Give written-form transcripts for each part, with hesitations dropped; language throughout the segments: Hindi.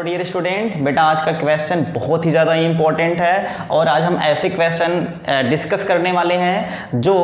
डियर स्टूडेंट, बेटा आज का क्वेश्चन बहुत ही ज़्यादा इंपॉर्टेंट है और आज हम ऐसे क्वेश्चन डिस्कस करने वाले हैं जो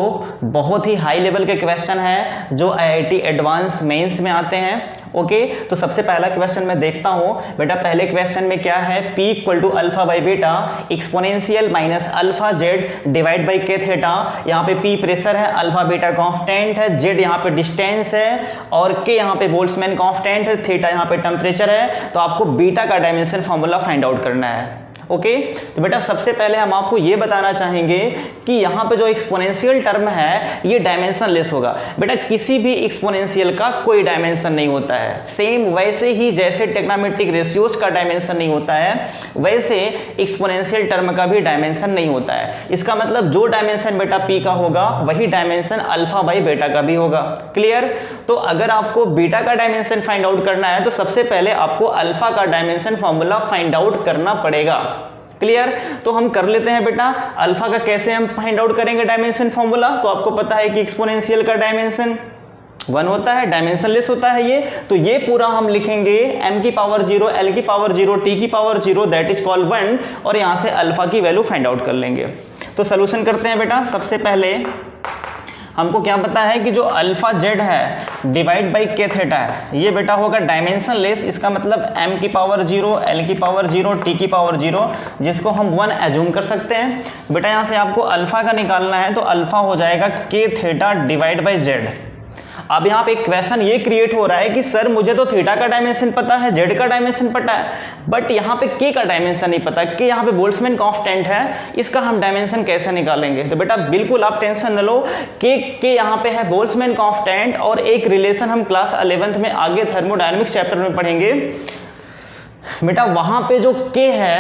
बहुत ही हाई लेवल के क्वेश्चन हैं जो आईआईटी एडवांस मेंस में आते हैं। ओके, तो सबसे पहला क्वेश्चन मैं देखता हूँ। बेटा पहले क्वेश्चन में क्या है, P equal to alpha by beta exponential minus alpha Z divide by K theta. यहाँ पे P प्रेशर है, अल्फा बेटा कांस्टेंट है, जेड यहाँ पे डिस्टेंस है और के यहाँ पे बोल्ट्जमैन कांस्टेंट है, थीटा यहाँ पे टेम्परेचर है। तो आपको बीटा का डायमेंशन फॉर्मूला फाइंड आउट करना है। ओके, तो बेटा सबसे पहले हम आपको ये बताना चाहेंगे कि यहाँ पे जो एक्सपोनेंशियल टर्म है ये डायमेंशन लेस होगा। बेटा किसी भी एक्सपोनेंशियल का कोई डायमेंशन नहीं होता है। सेम वैसे ही जैसे ट्रिग्नोमेट्रिक रेशियोज का डायमेंशन नहीं होता है वैसे एक्सपोनेंशियल टर्म का भी डायमेंशन नहीं होता है। इसका मतलब जो डायमेंशन बेटा पी का होगा वही डायमेंशन अल्फा बाई बेटा का भी होगा। क्लियर? तो अगर आपको बीटा का डायमेंशन फाइंड आउट करना है तो सबसे पहले आपको अल्फा का डायमेंशन फॉर्मूला फाइंड आउट करना पड़ेगा। क्लियर? तो हम कर लेते हैं बेटा। अल्फा का कैसे हम फाइंड आउट करेंगे डायमेंशन फॉर्मूला? तो आपको पता है कि एक्सपोनेंशियल का डायमेंशन 1 होता है, डायमेंशन लेस होता है ये। तो ये पूरा हम लिखेंगे m की पावर 0, l की पावर 0, t की पावर 0 दैट इज कॉल्ड 1 और यहाँ से अल्फा की वैल्यू फाइंड आउट कर लेंगे। तो सोल्यूशन करते हैं बेटा। सबसे पहले हमको क्या पता है कि जो अल्फा जेड है डिवाइड बाई के थीटा है ये बेटा होगा डायमेंशन लेस। इसका मतलब m की पावर 0, l की पावर 0, t की पावर 0 जिसको हम 1 एज्यूम कर सकते हैं। बेटा यहाँ से आपको अल्फा का निकालना है तो अल्फा हो जाएगा के थीटा डिवाइड बाई जेड। अब यहाँ पे एक क्वेश्चन ये क्रिएट हो रहा है कि सर मुझे तो थीटा का डायमेंशन पता है, जेड का डायमेंशन पता है, बट यहाँ पे के का डायमेंशन नहीं पता। के यहाँ पे बोल्ट्जमैन कांस्टेंट है, इसका हम डायमेंशन कैसे निकालेंगे? तो बेटा बिल्कुल आप टेंशन न लो। के यहाँ पे है बोल्ट्जमैन कांस्टेंट और एक रिलेशन हम क्लास 11th में आगे थर्मोडायनेमिक्स चैप्टर में पढ़ेंगे। बेटा वहाँ पे जो के है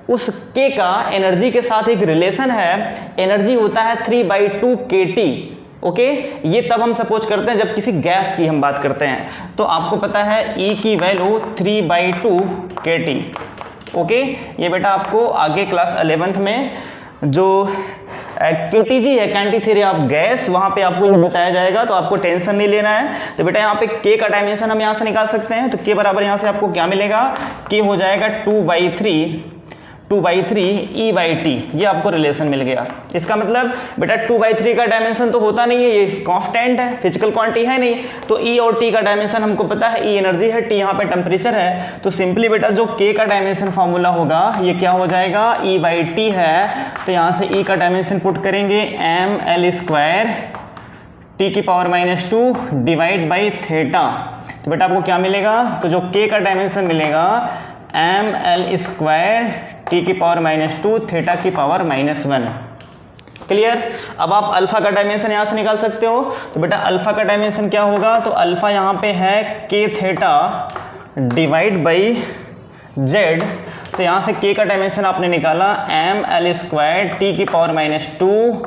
उस के का एनर्जी के साथ एक रिलेशन है। एनर्जी होता है 3/2 kT। ओके, ये तब हम सपोज करते हैं जब किसी गैस की हम बात करते हैं। तो आपको पता है E की वैल्यू 3/2 kT। ओके, ये बेटा आपको आगे क्लास 11th में जो KTG है, क्वांटिटी थ्योरी ऑफ गैस, वहाँ पे आपको ये बताया जाएगा। तो आपको टेंशन नहीं लेना है। तो बेटा यहाँ पे K का डायमेंशन हम यहाँ से निकाल सकते हैं। तो K बराबर यहाँ से आपको क्या मिलेगा? K हो जाएगा 2/3 E/T। ये आपको रिलेशन मिल गया। इसका मतलब बेटा 2/3 का डायमेंशन तो होता नहीं है, ये कांस्टेंट है, फिजिकल क्वांटिटी है नहीं। तो E और T का डायमेंशन हमको पता है, E एनर्जी है, T यहाँ पे टेम्परेचर है। तो सिंपली बेटा जो K का डायमेंशन फॉर्मूला होगा ये क्या हो जाएगा? E/T है। तो यहाँ से E का डायमेंशन पुट करेंगे ml² T की पावर -2 डिवाइड बाई थीटा। तो बेटा आपको क्या मिलेगा? तो जो K का डायमेंशन मिलेगा ml² T की पावर -2 थीटा की पावर -1। क्लियर? अब आप अल्फा का डायमेंशन यहाँ से निकाल सकते हो। तो बेटा अल्फा का डायमेंशन क्या होगा? तो अल्फा यहाँ पे है के थीटा डिवाइड बाई जेड। तो यहाँ से के का डायमेंशन आपने निकाला ml² T की पावर -2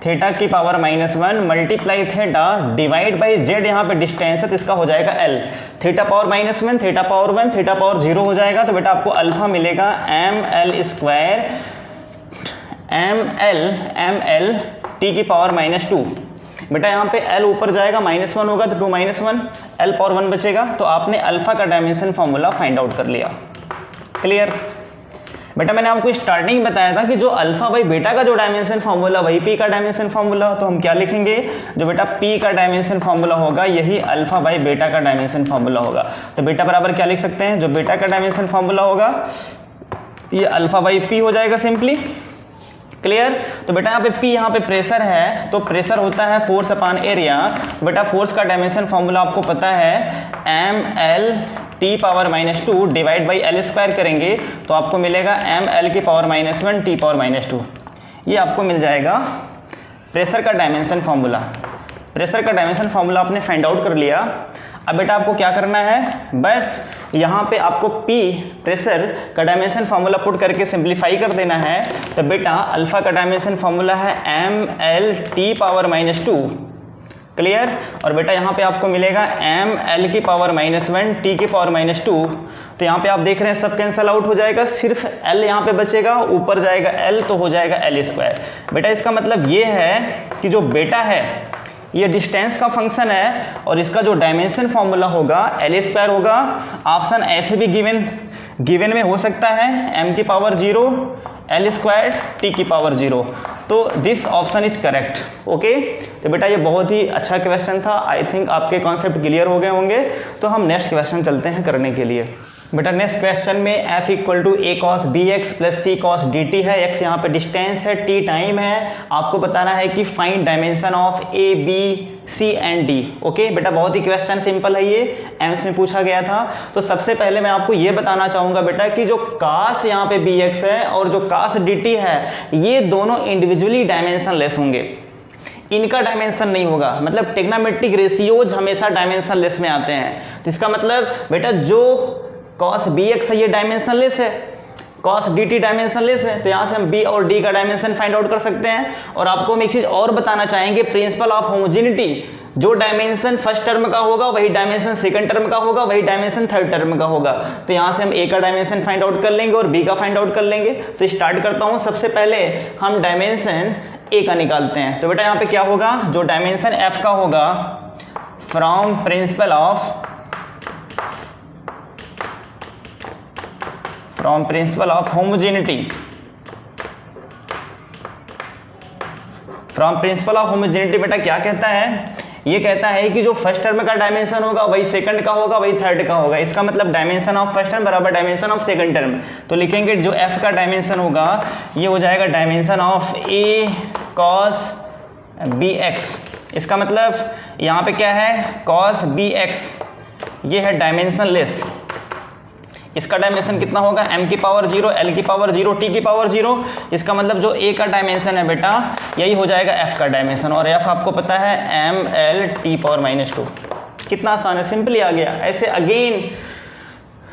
थीटा की power -1 multiply theta divide by Z. यहाँ पे डिस्टेंस है तो इसका हो जाएगा l। Theta power -1, theta power 1, theta power 0 हो जाएगा। तो बेटा आपको अल्फा मिलेगा ml T की पावर -2। बेटा यहाँ पे l ऊपर जाएगा, -1 होगा तो 2 -1, l पावर 1 बचेगा। तो आपने अल्फा का डायमेंशन फॉर्मूला फाइंड आउट कर लिया। क्लियर? बेटा मैंने आपको स्टार्टिंग बताया था कि जो अल्फा बाई बेटा का जो डायमेंशन फॉर्मूला वही पी का डायमेंशन फॉर्मूला। तो हम क्या लिखेंगे? जो बेटा पी का डायमेंशन फॉर्मूला होगा यही अल्फा बाई बेटा का डायमेंशन फॉर्मूला होगा। तो बेटा बराबर क्या लिख सकते हैं? जो बेटा का डायमेंशन फॉर्मूला होगा ये अल्फा बाई पी हो जाएगा सिंपली। क्लियर? तो बेटा यहाँ पे P यहाँ पे प्रेशर है, तो प्रेशर होता है फोर्स अपॉन एरिया। तो बेटा फोर्स का डायमेंशन फॉर्मूला आपको पता है ml T power -2 divide by l² करेंगे तो आपको मिलेगा ml की पावर -1 T पावर -2। ये आपको मिल जाएगा प्रेशर का डायमेंशन फॉर्मूला। प्रेशर का डायमेंशन फॉर्मूला आपने फाइंड आउट कर लिया। अब बेटा आपको क्या करना है? बस यहाँ पे आपको P प्रेशर का डायमेंशन फार्मूला पुट करके सिंप्लीफाई कर देना है। तो बेटा अल्फा का डायमेंशन फार्मूला है ml T पावर -2। क्लियर? और बेटा यहाँ पे आपको मिलेगा ml की पावर -1 T की पावर -2। तो यहाँ पे आप देख रहे हैं सब कैंसल आउट हो जाएगा, सिर्फ l यहाँ पे बचेगा, ऊपर जाएगा l तो हो जाएगा l²। बेटा इसका मतलब ये है कि जो बेटा है ये डिस्टेंस का फंक्शन है और इसका जो डायमेंशन फॉर्मूला होगा L² होगा। ऑप्शन ऐसे भी गिवन में हो सकता है m की पावर 0 L² t की पावर 0, तो this option is correct. Okay, तो बेटा ये बहुत ही अच्छा क्वेश्चन था। आई थिंक आपके कॉन्सेप्ट क्लियर हो गए होंगे। तो हम नेक्स्ट क्वेश्चन चलते हैं करने के लिए। बेटा नेक्स्ट क्वेश्चन में f equal to a cos bx plus c cos dt है। x यहाँ पे डिस्टेंस है, t टाइम है। आपको बताना है कि find dimension of a b c and d। Okay बेटा, बहुत ही क्वेश्चन सिंपल है, ये एम्स में पूछा गया था। तो सबसे पहले मैं आपको ये बताना चाहूँगा बेटा कि जो cos यहाँ पे bx है और जो cos dt है, ये दोनों इंडिविजुअली डायमेंशन लेस होंगे, इनका डायमेंशन नहीं होगा। मतलब टेग्नामेट्रिक रेशियोज हमेशा डायमेंशन लेस में आते हैं। तो इसका मतलब बेटा जो cos bx है ये डायमेंशन लेस है, cos dt डायमेंशन लेस है। तो यहाँ से हम b और d का डायमेंशन फाइंड आउट कर सकते हैं। और आपको हम एक चीज़ और बताना चाहेंगे, प्रिंसिपल ऑफ होमोजेनिटी, जो डायमेंशन फर्स्ट टर्म का होगा वही डायमेंशन सेकंड टर्म का होगा, वही डायमेंशन थर्ड टर्म का होगा। तो यहाँ से हम a का डायमेंशन फाइंड आउट कर लेंगे और b का फाइंड आउट कर लेंगे। तो स्टार्ट करता हूँ। सबसे पहले हम डायमेंशन a का निकालते हैं। तो बेटा यहाँ पे क्या होगा, जो डायमेंशन f का होगा फ्रॉम प्रिंसिपल ऑफ होमोजेनिटी, बेटा क्या कहता है, ये कहता है कि जो फर्स्ट टर्म का डायमेंशन होगा वही सेकंड का होगा, वही थर्ड का होगा। इसका मतलब डायमेंशन ऑफ फर्स्ट टर्म बराबर डायमेंशन ऑफ सेकंड टर्म। तो लिखेंगे जो f का डायमेंशन होगा ये हो जाएगा dimension of a cos bx। इसका मतलब यहाँ पे क्या है, cos bx, ये है डायमेंशन लेस। इसका डायमेंशन कितना होगा, m की पावर 0 l की पावर 0 t की पावर 0। इसका मतलब जो a का डायमेंशन है बेटा यही हो जाएगा f का डायमेंशन, और f आपको पता है m l t पावर -2। कितना आसान है, सिंपली आ गया। ऐसे अगेन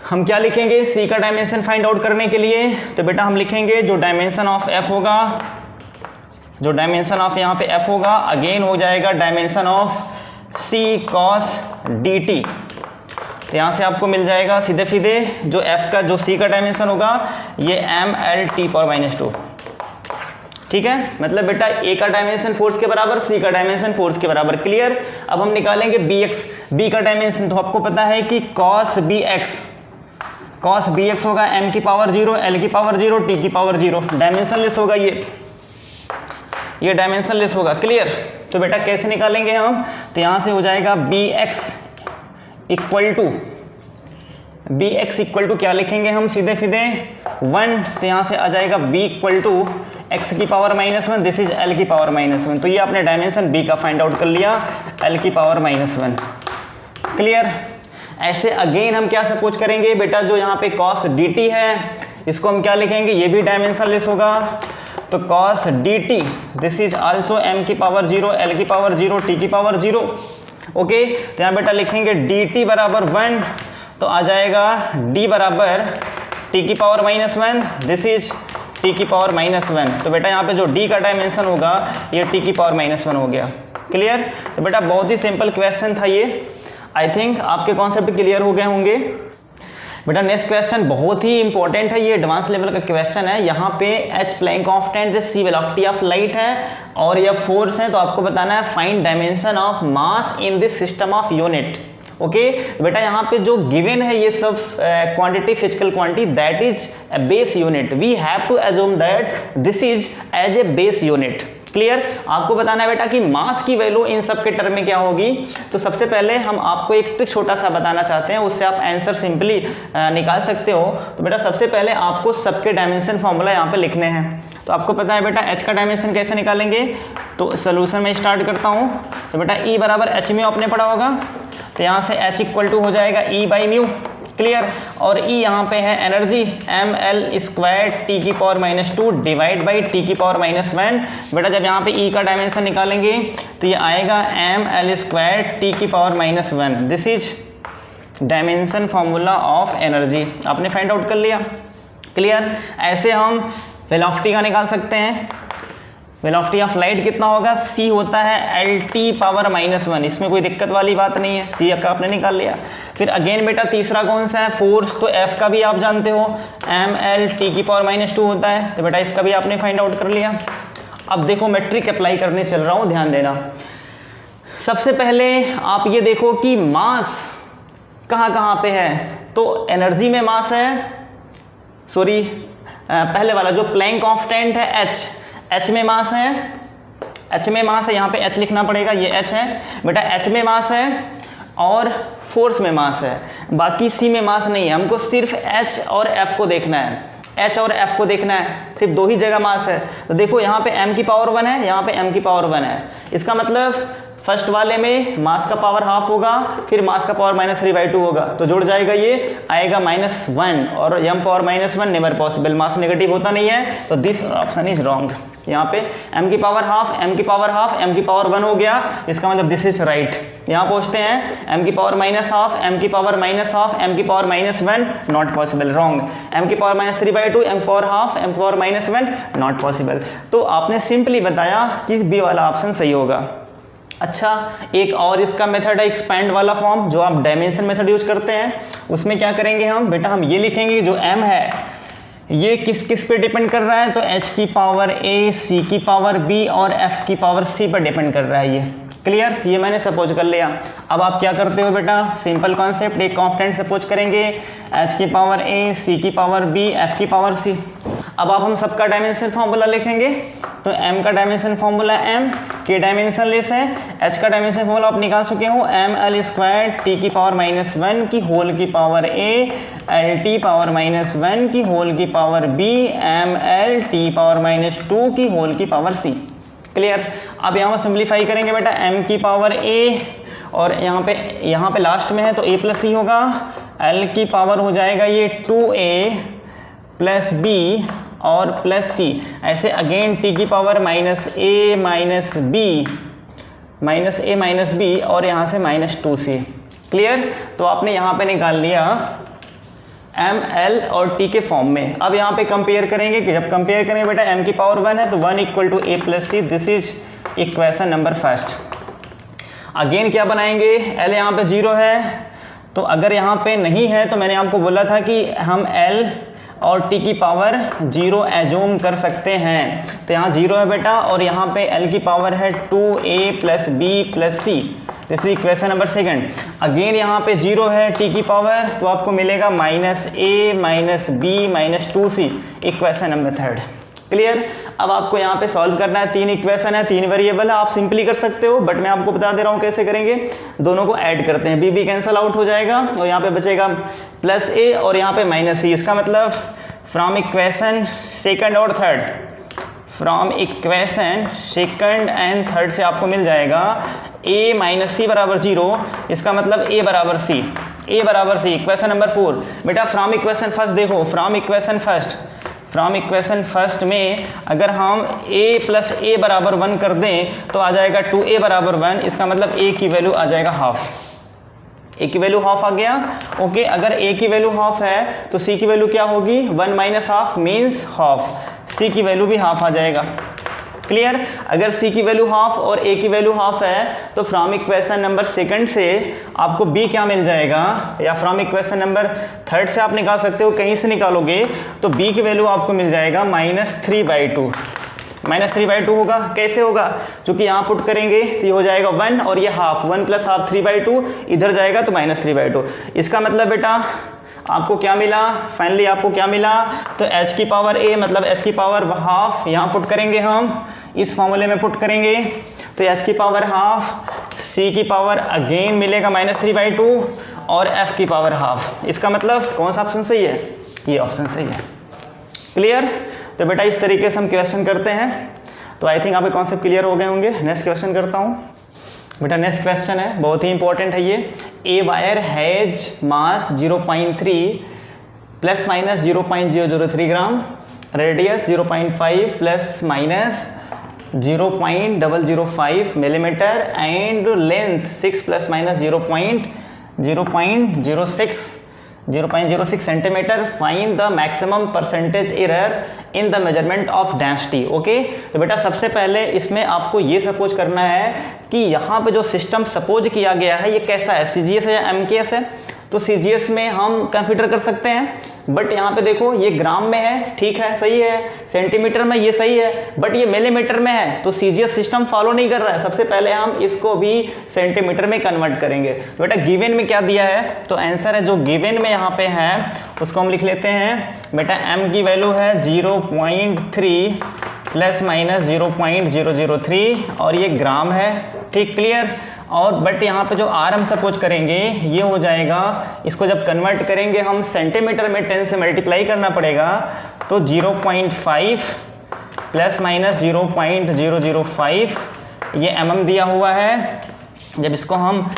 हम क्या लिखेंगे, c का डायमेंशन फाइंड आउट करने के लिए। तो बेटा हम लिखेंगे जो डायमेंशन ऑफ f होगा, जो डायमेंशन ऑफ यहाँ पे f होगा अगेन हो जाएगा dimension of c cos dt। तो यहाँ से आपको मिल जाएगा सीधे सीधे जो f का, जो c का डायमेंशन होगा ये m l t पावर -2। ठीक है, मतलब बेटा a का डायमेंशन फोर्स के बराबर, c का डायमेंशन फोर्स के बराबर। क्लियर। अब हम निकालेंगे bx, b का डायमेंशन। तो आपको पता है कि cos bx होगा m की पावर 0 l की पावर 0 t की पावर 0। डायमेंशन लेस होगा ये डायमेंशन लेस होगा। क्लियर। तो बेटा कैसे निकालेंगे हम, तो यहाँ से हो जाएगा bx इक्वल टू क्या लिखेंगे हम, सीधे 1। तो यहाँ से आ जाएगा b इक्वल टू x की पावर -1, दिस इज l की पावर -1। तो ये आपने डायमेंशन b का फाइंड आउट कर लिया, l की पावर -1। क्लियर। ऐसे अगेन हम क्या सपोज करेंगे बेटा, जो यहाँ पे cos dt है इसको हम क्या लिखेंगे, ये भी डायमेंशन लेस होगा। तो cos dt this is also m की पावर 0 l की पावर 0 t की पावर 0। ओके, तो यहाँ बेटा लिखेंगे dt बराबर 1, तो आ जाएगा d बराबर t की पावर -1, दिस इज t की पावर -1। तो बेटा यहाँ पे जो d का डायमेंशन होगा ये t की पावर -1 हो गया। क्लियर। तो बेटा बहुत ही सिंपल क्वेश्चन था ये। आई थिंक आपके कॉन्सेप्ट क्लियर हो गए होंगे। बेटा नेक्स्ट क्वेश्चन बहुत ही इंपॉर्टेंट है, ये एडवांस लेवल का क्वेश्चन है। यहाँ पे h Planck constant, c velocity of light है और यह फोर्स है। तो आपको बताना है find dimension of mass in this system of unit. Okay, बेटा यहाँ पे जो गिवन है ये सब quantity, physical quantity, that is a base unit. We have to assume that this is as a base unit. Clear. आपको बताना है बेटा कि मास की वैल्यू इन सब के टर्म में क्या होगी। तो सबसे पहले हम आपको एक ट्रिक छोटा सा बताना चाहते हैं, उससे आप आंसर सिंपली निकाल सकते हो। तो बेटा सबसे पहले आपको सबके डायमेंशन फॉर्मूला यहाँ पे लिखने हैं। तो आपको पता है बेटा h का डायमेंशन कैसे निकालेंगे। तो सोल्यूशन में स्टार्ट करता हूँ। तो बेटा E बराबर h म्यू आपने पढ़ा होगा। तो यहाँ से h इक्वल टू हो जाएगा E बाई म्यू। क्लियर। और E यहाँ पे है एनर्जी ml² t की पावर -2 डिवाइड बाई t की पावर -1। बेटा जब यहाँ पे E का डायमेंशन निकालेंगे तो ये आएगा ml² t की power -1। This is dimension formula of energy. आपने फाइंड आउट कर लिया। क्लियर। ऐसे हम वेलोसिटी का निकाल सकते हैं। वेलोसिटी ऑफ लाइट कितना होगा, c होता है lt पावर -1। इसमें कोई दिक्कत वाली बात नहीं है, c का आपने निकाल लिया। फिर अगेन बेटा तीसरा कौन सा है, फोर्स। तो f का भी आप जानते हो mlt की पावर -2 होता है। तो बेटा इसका भी आपने फाइंड आउट कर लिया। अब देखो मैं ट्रिक अप्लाई करने चल रहा हूँ, ध्यान देना। सबसे पहले आप ये देखो कि मास कहाँ कहाँ पे है, तो एनर्जी में मास है, सॉरी पहले वाला जो प्लैंक कांस्टेंट है एच में मास है, एच में मास है, यहाँ पे एच लिखना पड़ेगा, ये एच है बेटा, एच में मास है और फोर्स में मास है, बाकी सी में मास नहीं है। हमको सिर्फ एच और एफ को देखना है, एच और एफ को देखना है, सिर्फ दो ही जगह मास है। तो देखो यहाँ पे m की पावर 1 है, यहाँ पे m की पावर 1 है, इसका मतलब फर्स्ट वाले में मास का पावर हाफ होगा, फिर मास का पावर -3/2 होगा, तो जुड़ जाएगा, ये आएगा -1 और m पावर -1 नेवर पॉसिबल, मास नेगेटिव होता नहीं है, तो दिस ऑप्शन इज रॉन्ग। यहाँ पे m की पावर हाफ, m की पावर हाफ, m की पावर 1 हो गया, इसका मतलब दिस इज राइट। यहाँ पूछते हैं m की पावर -हाफ, m की पावर -हाफ, m की power -1 not possible, wrong. m की power -3/2, m power half, m power -1 not possible. तो आपने सिंपली बताया कि बी वाला ऑप्शन सही होगा। अच्छा, एक और इसका मेथड है एक्सपैंड वाला फॉर्म, जो आप डायमेंशन मेथड यूज करते हैं। उसमें क्या करेंगे हम बेटा, हम ये लिखेंगे जो m है ये किस किस पे डिपेंड कर रहा है, तो h की पावर a, c की पावर b और f की पावर c पर डिपेंड कर रहा है। ये क्लियर, ये मैंने सपोज कर लिया। अब आप क्या करते हो बेटा, सिंपल कॉन्सेप्ट, एक कांस्टेंट सपोज करेंगे, h की पावर a, c की पावर b, f की पावर c। अब आप हम सबका डायमेंशन फार्मूला लिखेंगे, तो m का डायमेंशन फार्मूला m के डायमेंशन लेस है, h का डायमेंशन फार्मूला आप निकाल चुके हो, ml² t की पावर -1 की होल की पावर a, lt पावर -1 की होल की power b, ml t power -2 की होल की पावर c। क्लियर। अब यहाँ पर सिंप्लीफाई करेंगे बेटा, m की पावर a और यहाँ पे लास्ट में है तो a प्लस c होगा, l की पावर हो जाएगा ये 2a प्लस b और प्लस c, ऐसे अगेन t की पावर -a और यहाँ से -2c। क्लियर। तो आपने यहाँ पे निकाल लिया m, l और t के फॉर्म में। अब यहाँ पे कंपेयर करेंगे कि जब कंपेयर करेंगे बेटा m की पावर 1 है तो 1 = a plus c, this is equation number first. Again क्या बनाएंगे, l यहाँ पे 0 है, तो अगर यहाँ पे नहीं है तो मैंने आपको बोला था कि हम l और t की पावर 0 एज्यूम कर सकते हैं। तो यहाँ 0 है बेटा और यहाँ पे l की पावर है 2a plus b plus c, this is equation number second. Again यहाँ पे 0 है t की पावर, तो आपको मिलेगा -a -b -2c, equation number third. Clear. अब आपको यहाँ पे सॉल्व करना है, 3 इक्वेशन है, 3 वेरिएबल है, आप सिंपली कर सकते हो, बट मैं आपको बता दे रहा हूँ कैसे करेंगे। दोनों को ऐड करते हैं, b कैंसिल आउट हो जाएगा और यहाँ पे बचेगा +a और यहाँ पे -c। इसका मतलब फ्रॉम इक्वेशन सेकंड और third, from equation second and third से आपको मिल जाएगा a -c बराबर 0, इसका मतलब a बराबर c, इक्वेशन नंबर 4। बेटा फ्रॉम इक्वेशन फर्स्ट देखो, फ्रॉम इक्वेशन फर्स्ट में अगर हम a प्लस a बराबर 1 कर दें तो आ जाएगा 2a बराबर 1, इसका मतलब a की वैल्यू आ जाएगा हाफ, a की वैल्यू हाफ आ गया। ओके, अगर a की वैल्यू हाफ है तो c की वैल्यू क्या होगी, 1 - हाफ मीन्स हाफ, c की वैल्यू भी हाफ आ जाएगा। क्लियर। अगर c की वैल्यू हाफ और a की वैल्यू हाफ है तो फ्रॉम इक्वेशन नंबर सेकंड से आपको b क्या मिल जाएगा, या फ्रॉम इक्वेशन नंबर थर्ड से आप निकाल सकते हो, कहीं से निकालोगे तो b की वैल्यू आपको मिल जाएगा -3/2 होगा। कैसे होगा, क्योंकि यहाँ पुट करेंगे तो ये हो जाएगा 1 और ये हाफ, 1 + हाफ 3/2, इधर जाएगा तो -3/2। इसका मतलब बेटा आपको क्या मिला, फाइनली आपको क्या मिला, तो h की पावर a मतलब h की पावर हाफ, यहाँ पुट करेंगे हम, इस फॉर्मूले में पुट करेंगे तो h की पावर हाफ, c की पावर अगेन मिलेगा -3/2 और f की पावर हाफ। इसका मतलब कौन सा ऑप्शन सही है, ये ऑप्शन सही है। क्लियर। तो बेटा इस तरीके से हम क्वेश्चन करते हैं, तो आई थिंक आपके कॉन्सेप्ट क्लियर हो गए होंगे। नेक्स्ट क्वेश्चन करता हूँ बेटा, नेक्स्ट क्वेश्चन है, बहुत ही इंपॉर्टेंट है ये। A wire has mass 0.3 ± 0.003 gram, radius 0.5 ± 0.005 millimetre and length 6 ± 0.06 centimetre. Find the maximum percentage error in the measurement of density. Okay, तो बेटा सबसे पहले इसमें आपको ये सपोज करना है कि यहाँ पे जो सिस्टम सपोज किया गया है ये कैसा है, CGS है या MKS है। तो CGS में हम कंसीडर कर सकते हैं, बट यहाँ पे देखो ये ग्राम में है, ठीक है सही है, सेंटीमीटर में ये सही है, बट ये मिलीमीटर में है, तो CGS सिस्टम फॉलो नहीं कर रहा है। सबसे पहले हम इसको भी सेंटीमीटर में कन्वर्ट करेंगे। तो बेटा गिवन में क्या दिया है, तो आंसर है जो गिवन में यहाँ पे है उसको हम लिख लेते हैं बेटा m की वैल्यू है 0.3 प्लस माइनस 0.003 और ये ग्राम है, ठीक क्लियर। और बट यहाँ पे जो r हम सपोज करेंगे ये हो जाएगा, इसको जब कन्वर्ट करेंगे हम सेंटीमीटर में 10 से मल्टीप्लाई करना पड़ेगा, तो 0.5 प्लस माइनस 0.005 ये mm दिया हुआ है। जब इसको हम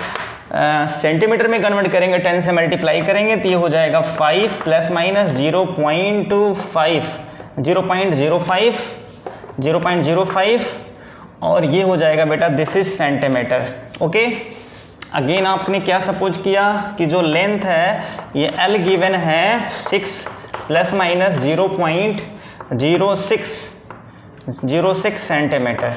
सेंटीमीटर में कन्वर्ट करेंगे 10 से मल्टीप्लाई करेंगे तो ये हो जाएगा 5 प्लस माइनस 0.05 और ये हो जाएगा बेटा this is centimetre. Okay, again आपने क्या सपोज किया कि जो लेंथ है ये L गिवन है 6 प्लस माइनस 0.06 सेंटीमीटर।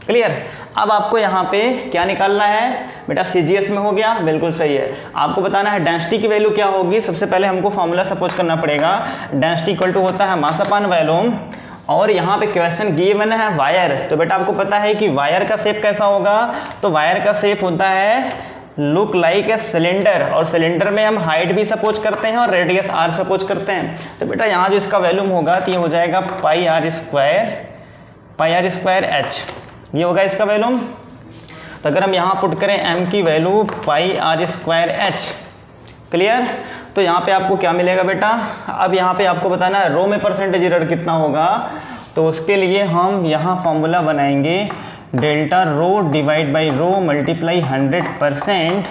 क्लियर। अब आपको यहाँ पे क्या निकालना है बेटा, CGS में हो गया, बिल्कुल सही है। आपको बताना है डेंसिटी की वैल्यू क्या होगी। सबसे पहले हमको फॉर्मूला सपोज करना पड़ेगा, डेंसिटी इक्वल टू होता है मास अपॉन वॉल्यूम, और यहाँ पे क्वेश्चन गिवन है वायर। तो बेटा आपको पता है कि वायर का शेप कैसा होगा, तो वायर का शेप होता है लुक लाइक ए सिलेंडर, और सिलेंडर में हम हाइट भी सपोज करते हैं और रेडियस r सपोज करते हैं। तो बेटा यहाँ जो इसका वैल्यूम होगा तो ये हो जाएगा पाई आर स्क्वायर h, ये होगा इसका वैल्यूम। तो अगर हम यहाँ पुट करें m की value pi r square h, clear. तो यहाँ पे आपको क्या मिलेगा बेटा, अब यहाँ पे आपको बताना है रो में परसेंटेज एरर कितना होगा। तो उसके लिए हम यहाँ फॉर्मूला बनाएंगे delta rho divide by row multiply 100%,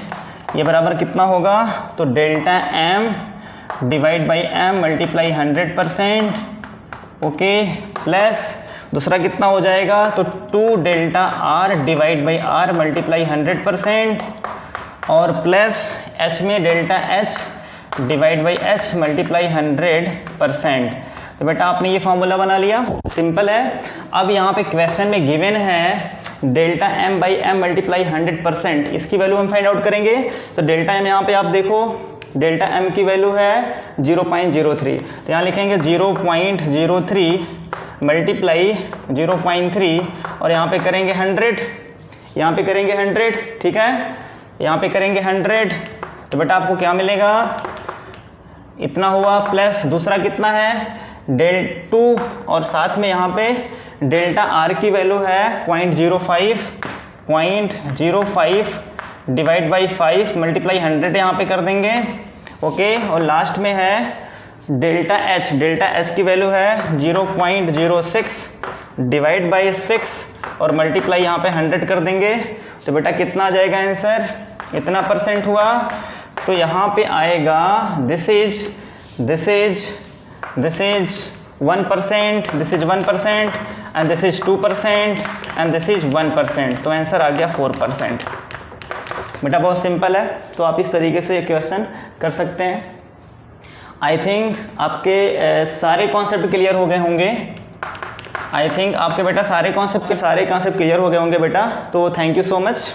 ये बराबर कितना होगा, तो delta m divide by m multiply 100%, okay, plus दूसरा कितना हो जाएगा, तो 2 delta r divide by r multiply 100% और प्लस h में delta h divide by h multiply 100%। तो बेटा आपने ये फॉर्मूला बना लिया, सिंपल है। अब यहाँ पे क्वेश्चन में गिवन है delta m by m multiply 100%, इसकी वैल्यू हम फाइंड आउट करेंगे। तो डेल्टा m यहाँ पे आप देखो, डेल्टा m की वैल्यू है 0.03, तो यहाँ लिखेंगे 0.03 मल्टीप्लाई 0.3 और यहाँ पे करेंगे 100, यहाँ पे करेंगे 100, ठीक है, यहाँ पे करेंगे 100। तो बेटा आपको क्या मिलेगा, इतना हुआ, प्लस दूसरा कितना है डेल 2 और साथ में यहाँ पे डेल्टा r की वैल्यू है 0.05 डिवाइड बाई 5 मल्टीप्लाई 100 यहाँ पे कर देंगे, ओके। और लास्ट में है डेल्टा h की वैल्यू है 0.06 डिवाइड बाई 6 और मल्टीप्लाई यहाँ पे 100 कर देंगे। तो बेटा कितना आ जाएगा आंसर, इतना परसेंट हुआ। तो यहाँ पे आएगा this is 1%, this is 1% and this is 2% and this is 1%। तो आंसर आ गया 4%। बेटा बहुत सिंपल है, तो आप इस तरीके से क्वेश्चन कर सकते हैं। आई थिंक आपके सारे कॉन्सेप्ट क्लियर हो गए होंगे, आई थिंक आपके बेटा सारे कॉन्सेप्ट क्लियर हो गए होंगे बेटा। तो थैंक यू सो मच।